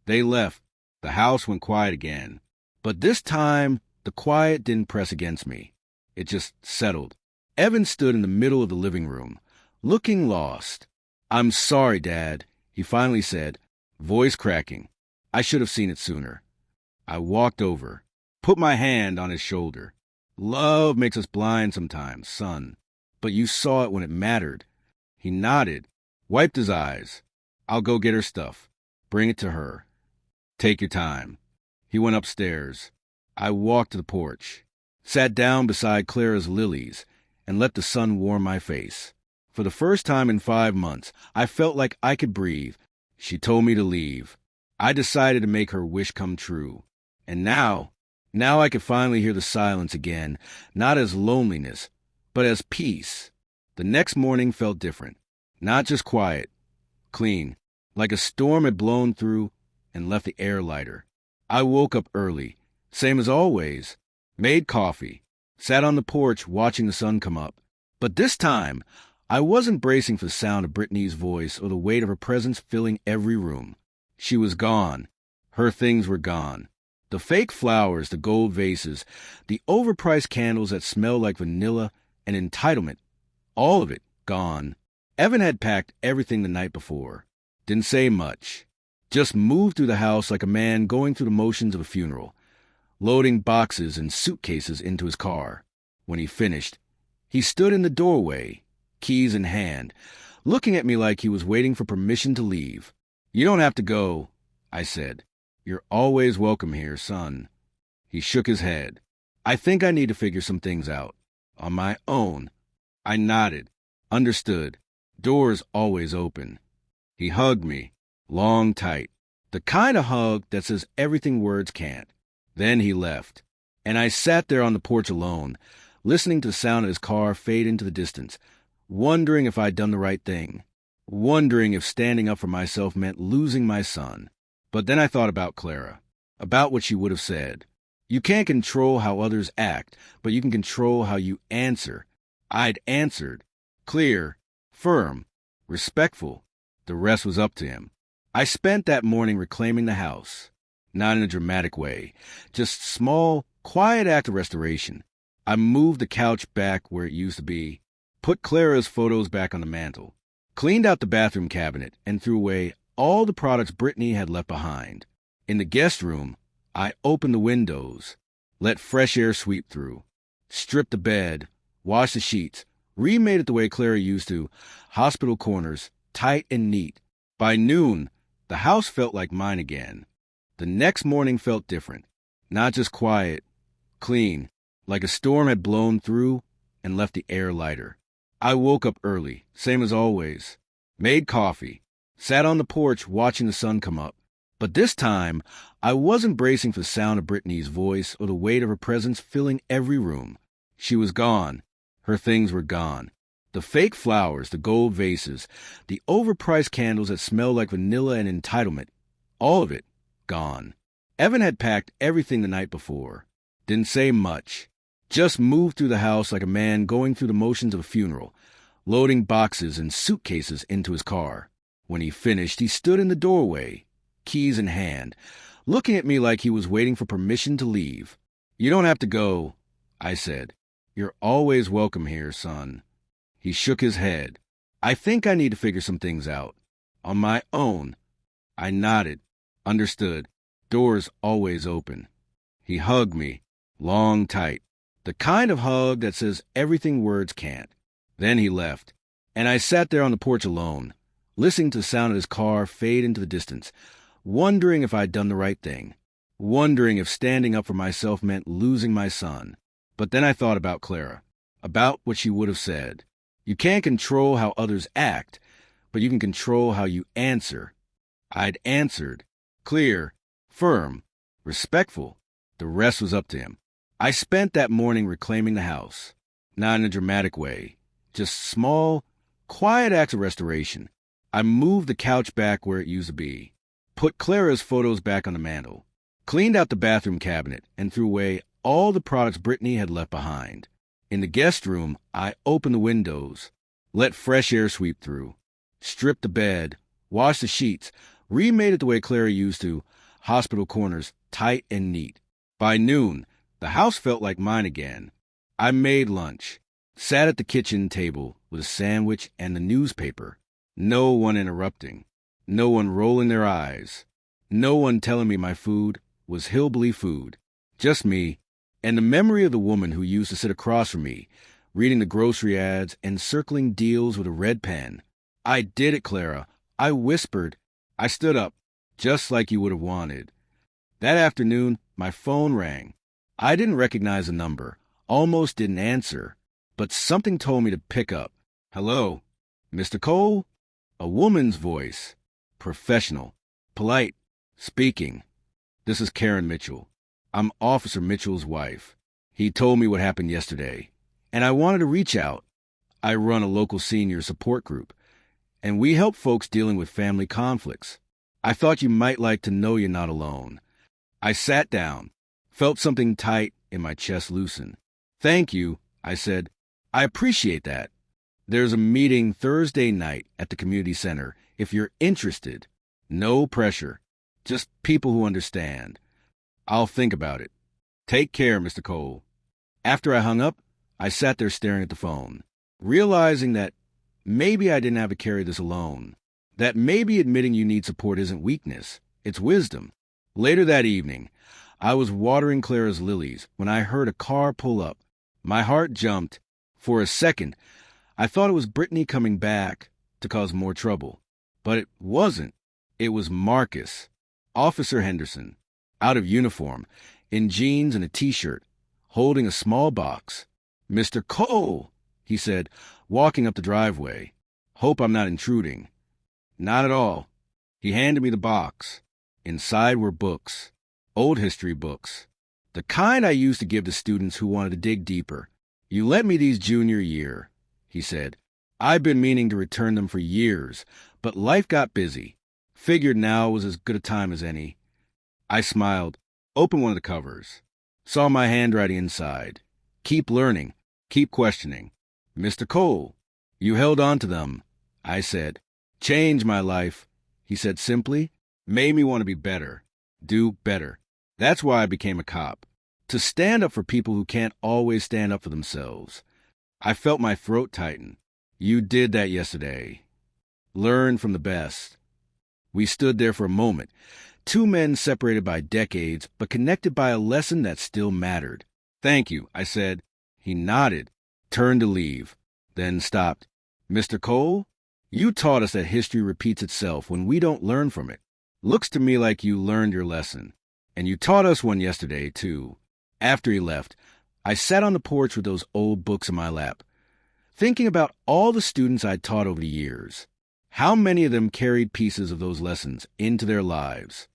They left. The house went quiet again. But this time, the quiet didn't press against me. It just settled. Evan stood in the middle of the living room, looking lost. "I'm sorry, Dad," he finally said, voice cracking. "I should have seen it sooner." I walked over, put my hand on his shoulder. "Love makes us blind sometimes, son. But you saw it when it mattered." He nodded, wiped his eyes. "I'll go get her stuff. Bring it to her. Take your time." He went upstairs. I walked to the porch, sat down beside Clara's lilies, and let the sun warm my face. For the first time in 5 months, I felt like I could breathe. She told me to leave. I decided to make her wish come true. And now I could finally hear the silence again, not as loneliness, but as peace. The next morning felt different. Not just quiet, clean, like a storm had blown through and left the air lighter. I woke up early, same as always, made coffee, sat on the porch watching the sun come up. But this time, I wasn't bracing for the sound of Brittany's voice or the weight of her presence filling every room. She was gone. Her things were gone. The fake flowers, the gold vases, the overpriced candles that smelled like vanilla and entitlement, all of it gone. Evan had packed everything the night before. Didn't say much. Just moved through the house like a man going through the motions of a funeral, loading boxes and suitcases into his car. When he finished, he stood in the doorway, keys in hand, looking at me like he was waiting for permission to leave. "You don't have to go," I said. "You're always welcome here, son." He shook his head. "I think I need to figure some things out. On my own." I nodded. Understood. Doors always open. He hugged me, long, tight. The kind of hug that says everything words can't. Then he left. And I sat there on the porch alone, listening to the sound of his car fade into the distance, wondering if I'd done the right thing, wondering if standing up for myself meant losing my son. But then I thought about Clara, about what she would have said. You can't control how others act, but you can control how you answer. I'd answered. Clear, firm, respectful. The rest was up to him. I spent that morning reclaiming the house. Not in a dramatic way, just small, quiet act of restoration. I moved the couch back where it used to be, put Clara's photos back on the mantel, cleaned out the bathroom cabinet, and threw away all the products Brittany had left behind. In the guest room, I opened the windows, let fresh air sweep through, stripped the bed, washed the sheets, remade it the way Clara used to, hospital corners, tight and neat. By noon, the house felt like mine again. The next morning felt different. Not just quiet, clean, like a storm had blown through and left the air lighter. I woke up early, same as always, made coffee, sat on the porch watching the sun come up. But this time, I wasn't bracing for the sound of Brittany's voice or the weight of her presence filling every room. She was gone. Her things were gone. The fake flowers, the gold vases, the overpriced candles that smelled like vanilla and entitlement, all of it gone. Evan had packed everything the night before. Didn't say much. Just moved through the house like a man going through the motions of a funeral, loading boxes and suitcases into his car. When he finished, he stood in the doorway, keys in hand, looking at me like he was waiting for permission to leave. "You don't have to go," I said. "You're always welcome here, son." He shook his head. "I think I need to figure some things out. On my own." I nodded. Understood. Doors always open. He hugged me, long, tight. The kind of hug that says everything words can't. Then he left. And I sat there on the porch alone, listening to the sound of his car fade into the distance, wondering if I'd done the right thing, wondering if standing up for myself meant losing my son. But then I thought about Clara, about what she would have said. You can't control how others act, but you can control how you answer. I'd answered. Clear, firm, respectful. The rest was up to him. I spent that morning reclaiming the house. Not in a dramatic way, just small, quiet acts of restoration. I moved the couch back where it used to be, put Clara's photos back on the mantel, cleaned out the bathroom cabinet, and threw away all the products Brittany had left behind. In the guest room, I opened the windows, let fresh air sweep through, stripped the bed, washed the sheets, remade it the way Clara used to, hospital corners, tight and neat. By noon, the house felt like mine again. I made lunch, sat at the kitchen table with a sandwich and the newspaper. No one interrupting, no one rolling their eyes, no one telling me my food was hillbilly food. Just me, and the memory of the woman who used to sit across from me, reading the grocery ads and circling deals with a red pen. "I did it, Clara," I whispered. I stood up, just like you would have wanted. That afternoon, my phone rang. I didn't recognize the number, almost didn't answer, but something told me to pick up. "Hello, Mr. Cole?" A woman's voice. Professional. Polite. Speaking. "This is Karen Mitchell. I'm Officer Mitchell's wife. He told me what happened yesterday, and I wanted to reach out. I run a local senior support group, and we help folks dealing with family conflicts. I thought you might like to know you're not alone." I sat down, felt something tight in my chest loosen. "Thank you," I said. "I appreciate that. There's a meeting Thursday night at the community center if you're interested. No pressure. Just people who understand. I'll think about it. Take care, Mr. Cole." After I hung up, I sat there staring at the phone, realizing that maybe I didn't have to carry this alone. That maybe admitting you need support isn't weakness, it's wisdom. Later that evening, I was watering Clara's lilies when I heard a car pull up. My heart jumped. For a second, I thought it was Brittany coming back to cause more trouble. But it wasn't. It was Marcus, Officer Henderson, out of uniform, in jeans and a t-shirt, holding a small box. "Mr. Cole," he said, walking up the driveway. "Hope I'm not intruding." "Not at all." He handed me the box. Inside were books, old history books, the kind I used to give to students who wanted to dig deeper. "You lent me these junior year," he said. "I've been meaning to return them for years, but life got busy. Figured now was as good a time as any." I smiled, opened one of the covers, saw my handwriting inside. "Keep learning, keep questioning." "Mr. Cole, you held on to them," I said. "Changed my life," he said simply. "Made me want to be better, do better. That's why I became a cop, to stand up for people who can't always stand up for themselves." I felt my throat tighten. "You did that yesterday. Learn from the best." We stood there for a moment, two men separated by decades, but connected by a lesson that still mattered. "Thank you," I said. He nodded, turned to leave, then stopped. "Mr. Cole, you taught us that history repeats itself when we don't learn from it. Looks to me like you learned your lesson. And you taught us one yesterday, too." After he left, I sat on the porch with those old books in my lap, thinking about all the students I'd taught over the years. How many of them carried pieces of those lessons into their lives?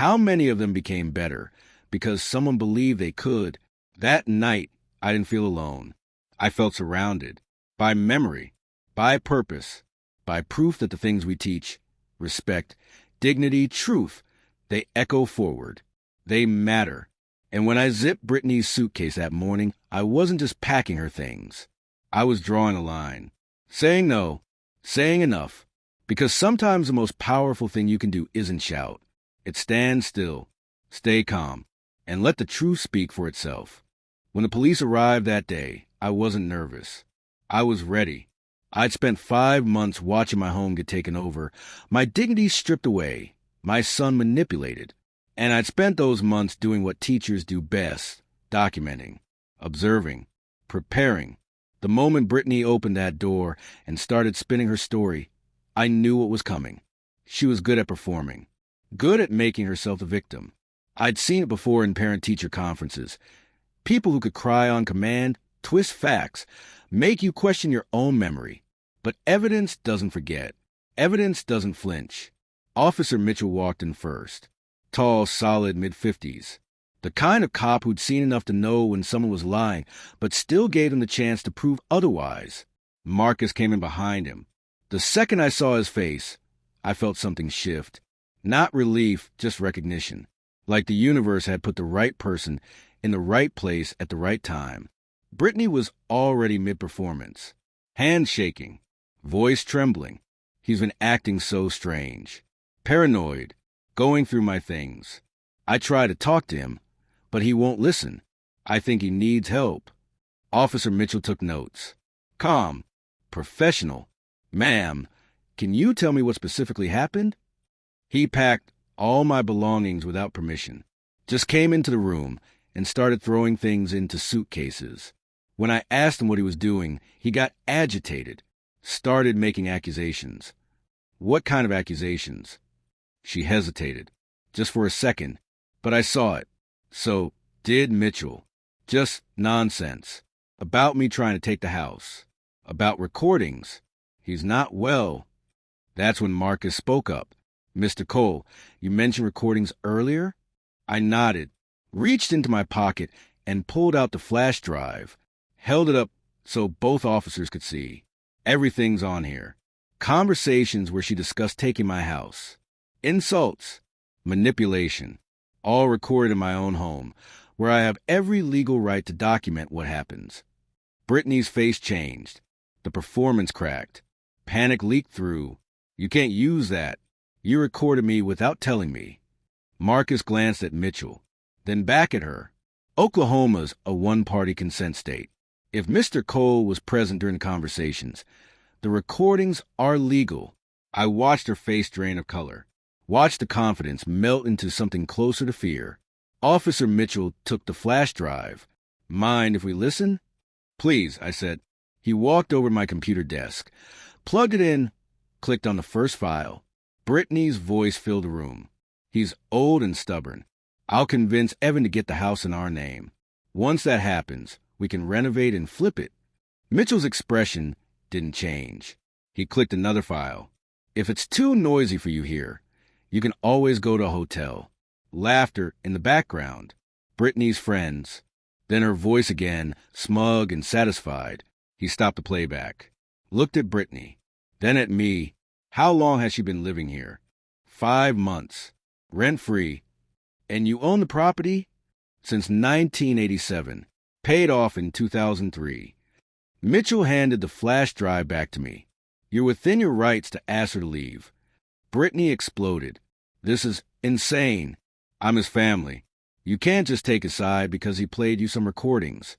How many of them became better because someone believed they could? That night, I didn't feel alone. I felt surrounded by memory, by purpose, by proof that the things we teach, respect, dignity, truth, they echo forward. They matter. And when I zipped Brittany's suitcase that morning, I wasn't just packing her things. I was drawing a line, saying no, saying enough. Because sometimes the most powerful thing you can do isn't shout. It's stand still, stay calm, and let the truth speak for itself. When the police arrived that day, I wasn't nervous. I was ready. I'd spent 5 months watching my home get taken over, my dignity stripped away, my son manipulated. And I'd spent those months doing what teachers do best, documenting, observing, preparing. The moment Brittany opened that door and started spinning her story, I knew what was coming. She was good at performing, good at making herself the victim. I'd seen it before in parent-teacher conferences. People who could cry on command, twist facts, make you question your own memory. But evidence doesn't forget. Evidence doesn't flinch. Officer Mitchell walked in first. Tall, solid, mid-50s. The kind of cop who'd seen enough to know when someone was lying, but still gave them the chance to prove otherwise. Marcus came in behind him. The second I saw his face, I felt something shift. Not relief, just recognition. Like the universe had put the right person in the right place at the right time. Brittany was already mid-performance. Hands shaking, voice trembling. He's been acting so strange. Paranoid, going through my things. I try to talk to him, but he won't listen. I think he needs help. Officer Mitchell took notes. Calm, professional. "Ma'am, can you tell me what specifically happened?" He packed all my belongings without permission. Just came into the room and started throwing things into suitcases. When I asked him what he was doing, he got agitated, started making accusations. "What kind of accusations?" She hesitated, just for a second, but I saw it. "So, did Mitchell. Just nonsense." about me trying to take the house, about recordings. He's not well. That's when Marcus spoke up. Mr. Cole, you mentioned recordings earlier? I nodded, reached into my pocket, and pulled out the flash drive, held it up so both officers could see. Everything's on here. Conversations where she discussed taking my house. Insults. Manipulation. All recorded in my own home, where I have every legal right to document what happens. Brittany's face changed. The performance cracked. Panic leaked through. You can't use that. You recorded me without telling me. Marcus glanced at Mitchell, then back at her. Oklahoma's a one-party consent state. If Mr. Cole was present during the conversations, the recordings are legal. I watched her face drain of color, watched the confidence melt into something closer to fear. Officer Mitchell took the flash drive. Mind if we listen? Please, I said. He walked over to my computer desk, plugged it in, clicked on the first file. Brittany's voice filled the room. He's old and stubborn. I'll convince Evan to get the house in our name. Once that happens, we can renovate and flip it. Mitchell's expression didn't change. He clicked another file. If it's too noisy for you here, you can always go to a hotel. Laughter in the background. Brittany's friends. Then her voice again, smug and satisfied. He stopped the playback. Looked at Brittany. Then at me. How long has she been living here? 5 months. Rent-free. And you own the property? Since 1987. Paid off in 2003. Mitchell handed the flash drive back to me. You're within your rights to ask her to leave. Brittany exploded. This is insane. I'm his family. You can't just take his side because he played you some recordings.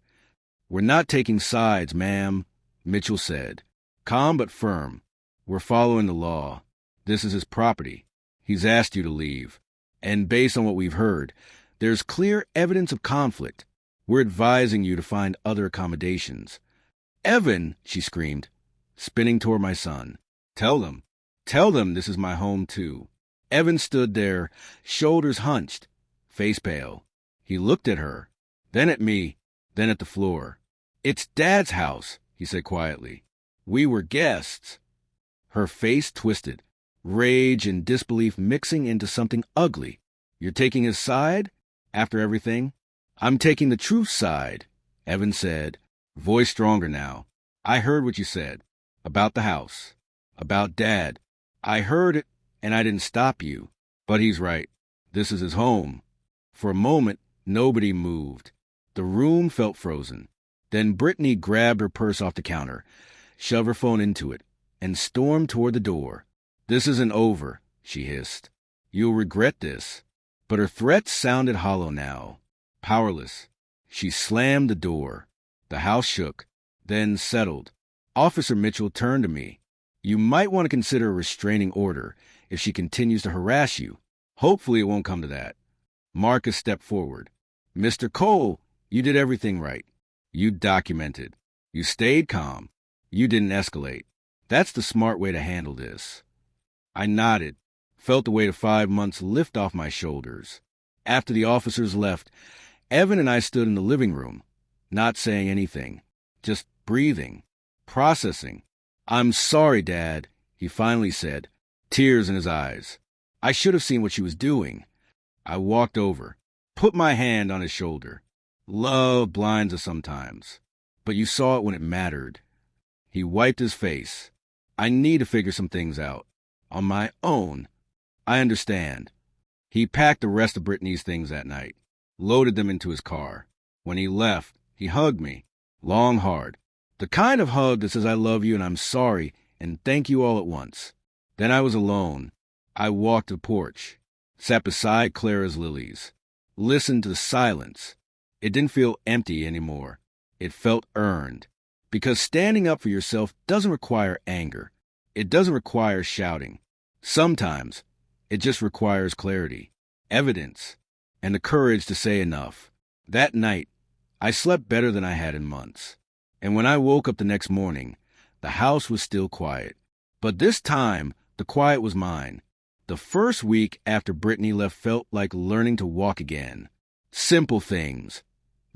We're not taking sides, ma'am, Mitchell said. Calm but firm. We're following the law. This is his property. He's asked you to leave. And based on what we've heard, there's clear evidence of conflict. We're advising you to find other accommodations. Evan, she screamed, spinning toward my son. Tell them this is my home too. Evan stood there, shoulders hunched, face pale. He looked at her, then at me, then at the floor. It's Dad's house, he said quietly. We were guests. Her face twisted, rage and disbelief mixing into something ugly. You're taking his side? After everything? I'm taking the truth side, Evan said, voice stronger now. I heard what you said. About the house. About Dad. I heard it, and I didn't stop you. But he's right. This is his home. For a moment, nobody moved. The room felt frozen. Then Brittany grabbed her purse off the counter, shoved her phone into it, and stormed toward the door. This isn't over, she hissed. You'll regret this. But her threats sounded hollow now. Powerless. She slammed the door. The house shook, then settled. Officer Mitchell turned to me. You might want to consider a restraining order if she continues to harass you. Hopefully it won't come to that. Marcus stepped forward. Mr. Cole, you did everything right. You documented. You stayed calm. You didn't escalate. That's the smart way to handle this. I nodded, felt the weight of 5 months lift off my shoulders. After the officers left, Evan and I stood in the living room, not saying anything, just breathing, processing. I'm sorry, Dad, he finally said, tears in his eyes. I should have seen what she was doing. I walked over, put my hand on his shoulder. Love blinds us sometimes, but you saw it when it mattered. He wiped his face. I need to figure some things out. On my own. I understand. He packed the rest of Brittany's things that night, loaded them into his car. When he left, he hugged me, long, hard. The kind of hug that says I love you and I'm sorry and thank you all at once. Then I was alone. I walked the porch, sat beside Clara's lilies, listened to the silence. It didn't feel empty anymore. It felt earned. Because standing up for yourself doesn't require anger. It doesn't require shouting. Sometimes it just requires clarity, evidence, and the courage to say enough. That night, I slept better than I had in months. And when I woke up the next morning, the house was still quiet. But this time, the quiet was mine. The first week after Brittany left felt like learning to walk again. Simple things.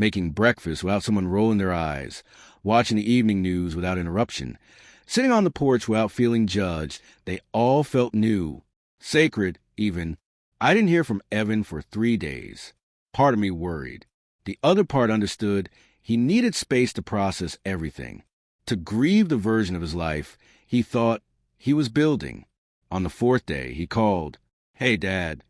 making breakfast without someone rolling their eyes, watching the evening news without interruption, sitting on the porch without feeling judged. They all felt new, sacred even. I didn't hear from Evan for 3 days. Part of me worried. The other part understood he needed space to process everything, to grieve the version of his life he thought he was building. On the 4th day, he called, "Hey, Dad."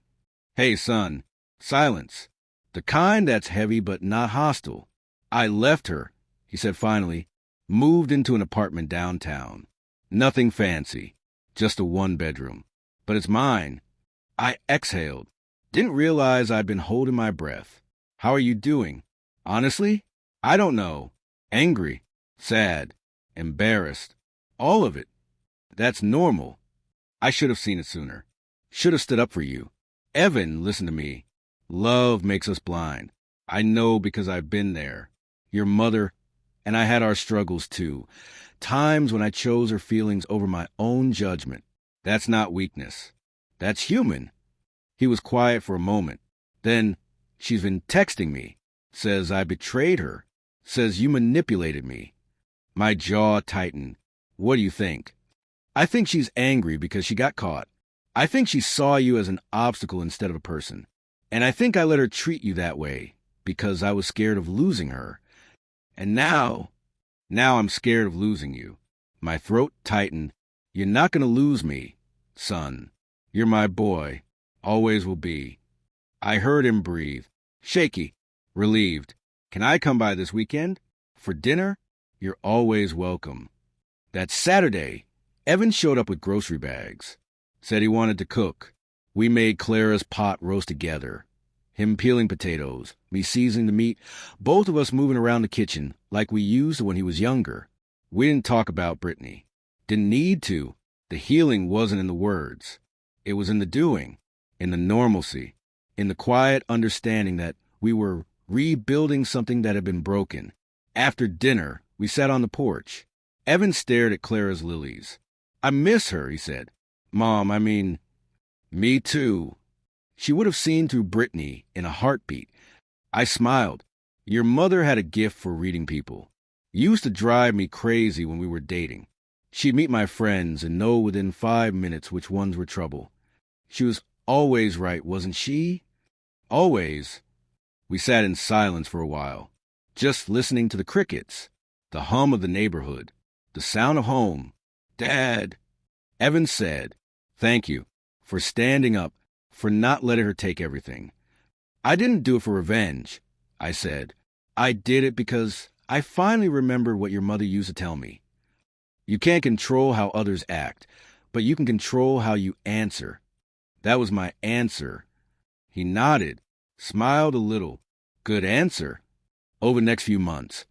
"Hey, son." Silence. The kind that's heavy but not hostile. "I left her," he said finally. "Moved into an apartment downtown. Nothing fancy. Just a 1-bedroom. But it's mine." I exhaled. Didn't realize I'd been holding my breath. "How are you doing?" "Honestly, I don't know. Angry, sad, embarrassed. All of it. That's normal. I should have seen it sooner. Should have stood up for you. Evan, listen to me. Love makes us blind. I know because I've been there. Your mother and I had our struggles too. Times when I chose her feelings over my own judgment. That's not weakness. That's human." He was quiet for a moment. Then, "She's been texting me. Says I betrayed her. Says you manipulated me." My jaw tightened. "What do you think?" "I think she's angry because she got caught. I think she saw you as an obstacle instead of a person. And I think I let her treat you that way because I was scared of losing her. And now I'm scared of losing you." My throat tightened. "You're not going to lose me, son. You're my boy. Always will be." I heard him breathe. Shaky. Relieved. "Can I come by this weekend? For dinner? You're always welcome." That Saturday, Evan showed up with grocery bags. Said he wanted to cook. We made Clara's pot roast together. Him peeling potatoes, me seasoning the meat, both of us moving around the kitchen like we used when he was younger. We didn't talk about Brittany. Didn't need to. The healing wasn't in the words. It was in the doing, in the normalcy, in the quiet understanding that we were rebuilding something that had been broken. After dinner, we sat on the porch. Evan stared at Clara's lilies. "I miss her," he said. "Mom, I mean..." "Me too." She would have seen through Brittany in a heartbeat. I smiled. "Your mother had a gift for reading people. Used to drive me crazy when we were dating. She'd meet my friends and know within 5 minutes which ones were trouble. She was always right, wasn't she? Always." We sat in silence for a while, just listening to the crickets, the hum of the neighborhood, the sound of home. "Dad," Evan said, "thank you for standing up, for not letting her take everything." "I didn't do it for revenge," I said. "I did it because I finally remembered what your mother used to tell me. You can't control how others act, but you can control how you answer." That was my answer. He nodded, smiled a little. "Good answer." Over the next few months,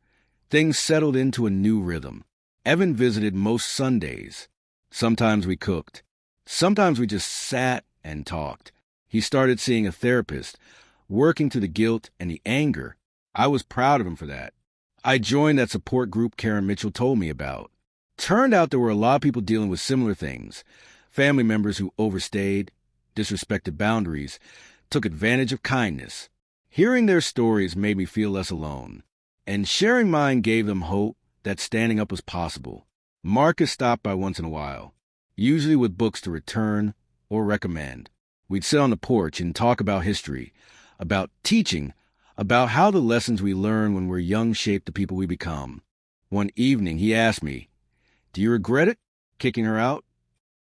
things settled into a new rhythm. Evan visited most Sundays. Sometimes we cooked. Sometimes we just sat and talked. He started seeing a therapist, working through the guilt and the anger. I was proud of him for that. I joined that support group Karen Mitchell told me about. Turned out there were a lot of people dealing with similar things. Family members who overstayed, disrespected boundaries, took advantage of kindness. Hearing their stories made me feel less alone. And sharing mine gave them hope that standing up was possible. Marcus stopped by once in a while, usually with books to return or recommend. We'd sit on the porch and talk about history, about teaching, about how the lessons we learn when we're young shape the people we become. One evening, he asked me, "Do you regret it, kicking her out?"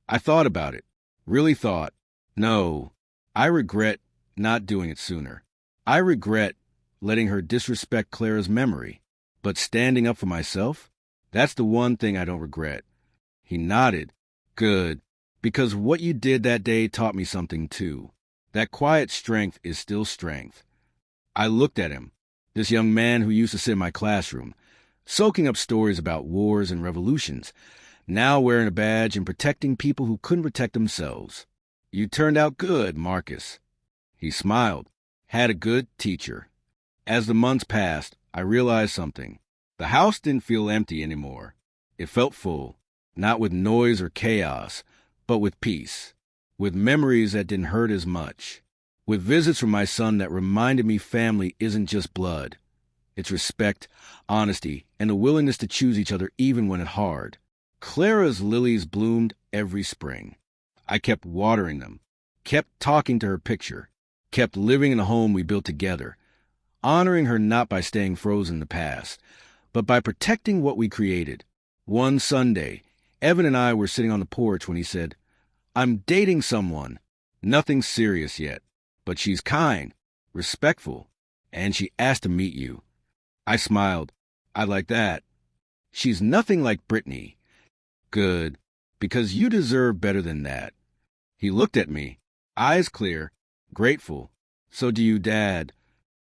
I thought about it, really thought. No, I regret not doing it sooner. I regret letting her disrespect Clara's memory. But standing up for myself, that's the one thing I don't regret. He nodded. "Good, because what you did that day taught me something too. That quiet strength is still strength." I looked at him, this young man who used to sit in my classroom, soaking up stories about wars and revolutions, now wearing a badge and protecting people who couldn't protect themselves. "You turned out good, Marcus." He smiled. Had a good teacher. As the months passed, I realized something. The house didn't feel empty anymore. It felt full, not with noise or chaos, but with peace, with memories that didn't hurt as much, with visits from my son that reminded me family isn't just blood. It's respect, honesty, and the willingness to choose each other even when it's hard. Clara's lilies bloomed every spring. I kept watering them, kept talking to her picture, kept living in the home we built together, honoring her not by staying frozen in the past, but by protecting what we created. One Sunday, Evan and I were sitting on the porch when he said, "I'm dating someone. Nothing serious yet, but she's kind, respectful, and she asked to meet you." I smiled. "I like that. She's nothing like Brittany." "Good, because you deserve better than that." He looked at me, eyes clear, grateful. "So do you, Dad."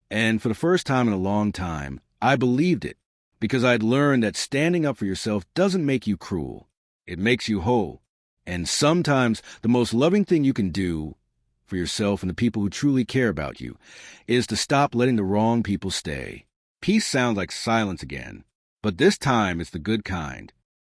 And for the first time in a long time, I believed it, because I'd learned that standing up for yourself doesn't make you cruel. It makes you whole. And sometimes the most loving thing you can do for yourself and the people who truly care about you is to stop letting the wrong people stay. Peace sounds like silence again, but this time it's the good kind.